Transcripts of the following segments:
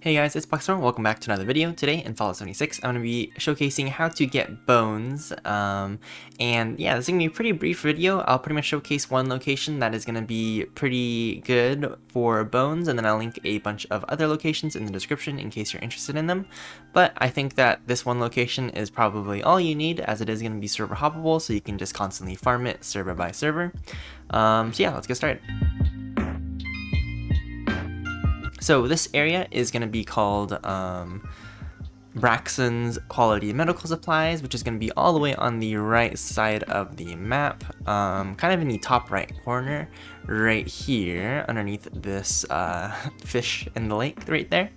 Hey guys, it's Braxon. Welcome back to another video. Today in Fallout 76, I'm going to be showcasing how to get bones. And yeah, this is going to be a pretty brief video. I'll pretty much showcase one location that is going to be pretty good for bones, and then I'll link a bunch of other locations in the description in case you're interested in them. But I think that this one location is probably all you need, as it is going to be server hoppable, so you can just constantly farm it server by server. So yeah, let's get started. So this area is going to be called Braxson's Quality Medical Supplies, which is going to be all the way on the right side of the map, kind of in the top right corner, right here, underneath this fish in the lake right there.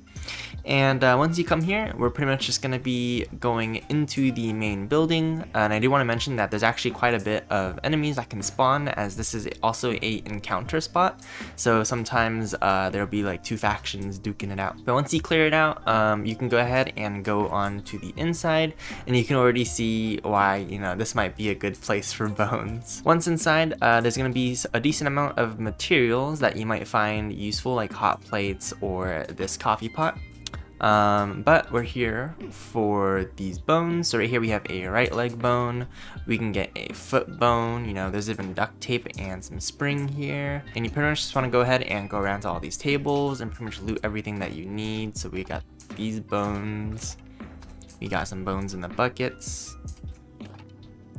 And once you come here, we're pretty much just going to be going into the main building. And I do want to mention that there's actually quite a bit of enemies that can spawn, as this is also a encounter spot. So sometimes there'll be like two factions duking it out. But once you clear it out, you can go ahead and go on to the inside, and you can already see why, you know, this might be a good place for bones. Once inside, there's going to be a decent amount of materials that you might find useful, like hot plates or this coffee pot. But we're here for these bones. So right here we have a right leg bone, we can get a foot bone, you know, there's even duct tape and some spring here, and you pretty much just want to go ahead and go around to all these tables and pretty much loot everything that you need. So we got these bones, we got some bones in the buckets,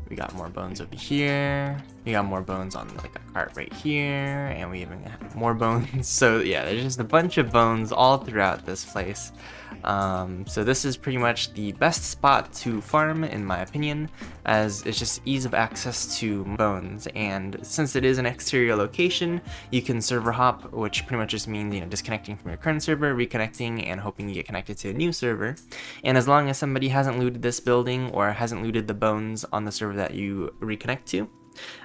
we got more bones over here, we got more bones on like a cart right here, and we even have more bones. So yeah, there's just a bunch of bones all throughout this place. So this is pretty much the best spot to farm, in my opinion, as it's just ease of access to bones. And since it is an exterior location, you can server hop, which pretty much just means, you know, disconnecting from your current server, reconnecting, and hoping you get connected to a new server. And as long as somebody hasn't looted this building or hasn't looted the bones on the server that you reconnect to,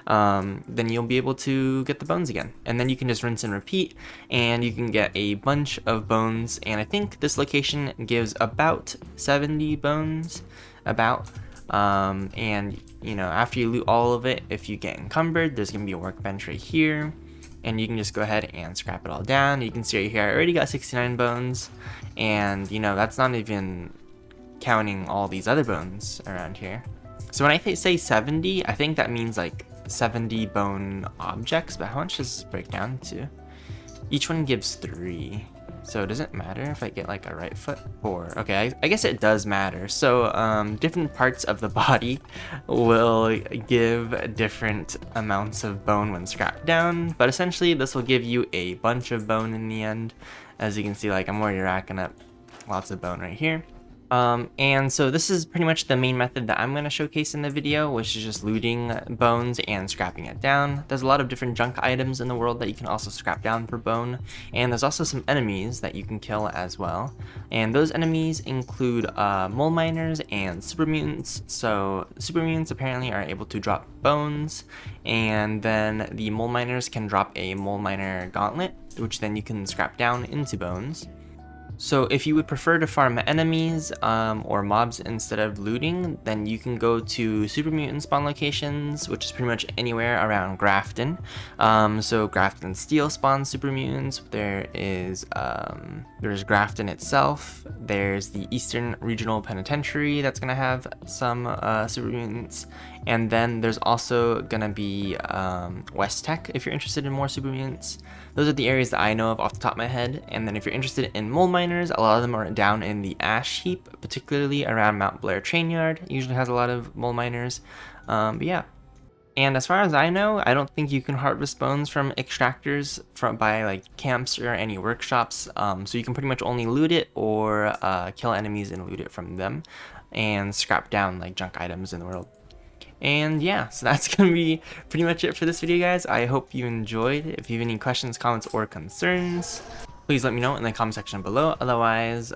then you'll be able to get the bones again, and then you can just rinse and repeat, and you can get a bunch of bones. And I think this location gives about 70 bones, and you know, after you loot all of it, if you get encumbered, there's gonna be a workbench right here, and you can just go ahead and scrap it all down. You can see right here I already got 69 bones, and you know, that's not even counting all these other bones around here. So when I say 70, I think that means like 70 bone objects, but how much does this break down to? Each one gives 3. So does it matter if I get like a right foot? Or, okay, I guess it does matter. So different parts of the body will give different amounts of bone when scrapped down, but essentially this will give you a bunch of bone in the end. As you can see, like I'm already racking up lots of bone right here. And so this is pretty much the main method that I'm going to showcase in the video, which is just looting bones and scrapping it down. There's a lot of different junk items in the world that you can also scrap down for bone, and there's also some enemies that you can kill as well. And those enemies include mole miners and super mutants. So super mutants apparently are able to drop bones, and then the mole miners can drop a mole miner gauntlet, which then you can scrap down into bones. So if you would prefer to farm enemies or mobs instead of looting, then you can go to super mutant spawn locations, which is pretty much anywhere around Grafton. So Grafton Steel spawns super mutants. There's Grafton itself. There's the Eastern Regional Penitentiary that's gonna have some super mutants. And then there's also gonna be West Tech if you're interested in more super mutants. Those are the areas that I know of off the top of my head. And then if you're interested in mole miners, a lot of them are down in the ash heap, particularly around Mount Blair Train Yard. It usually has a lot of mole miners. But yeah. And as far as I know, I don't think you can harvest bones from extractors by like camps or any workshops. So you can pretty much only loot it or kill enemies and loot it from them and scrap down like junk items in the world. And yeah, so that's going to be pretty much it for this video, guys. I hope you enjoyed. If you have any questions, comments, or concerns, please let me know in the comment section below. Otherwise,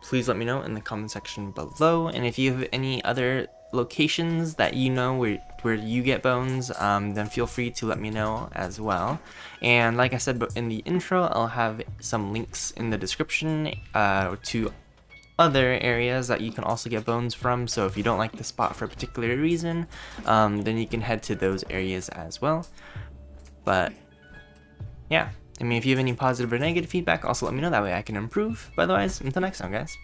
please let me know in the comment section below. And if you have any other locations that you know where you get bones, then feel free to let me know as well. And like I said in the intro, I'll have some links in the description to other areas that you can also get bones from. So if you don't like the spot for a particular reason, then you can head to those areas as well. But yeah, I mean, if you have any positive or negative feedback, also let me know, that way I can improve. But otherwise, until next time, guys.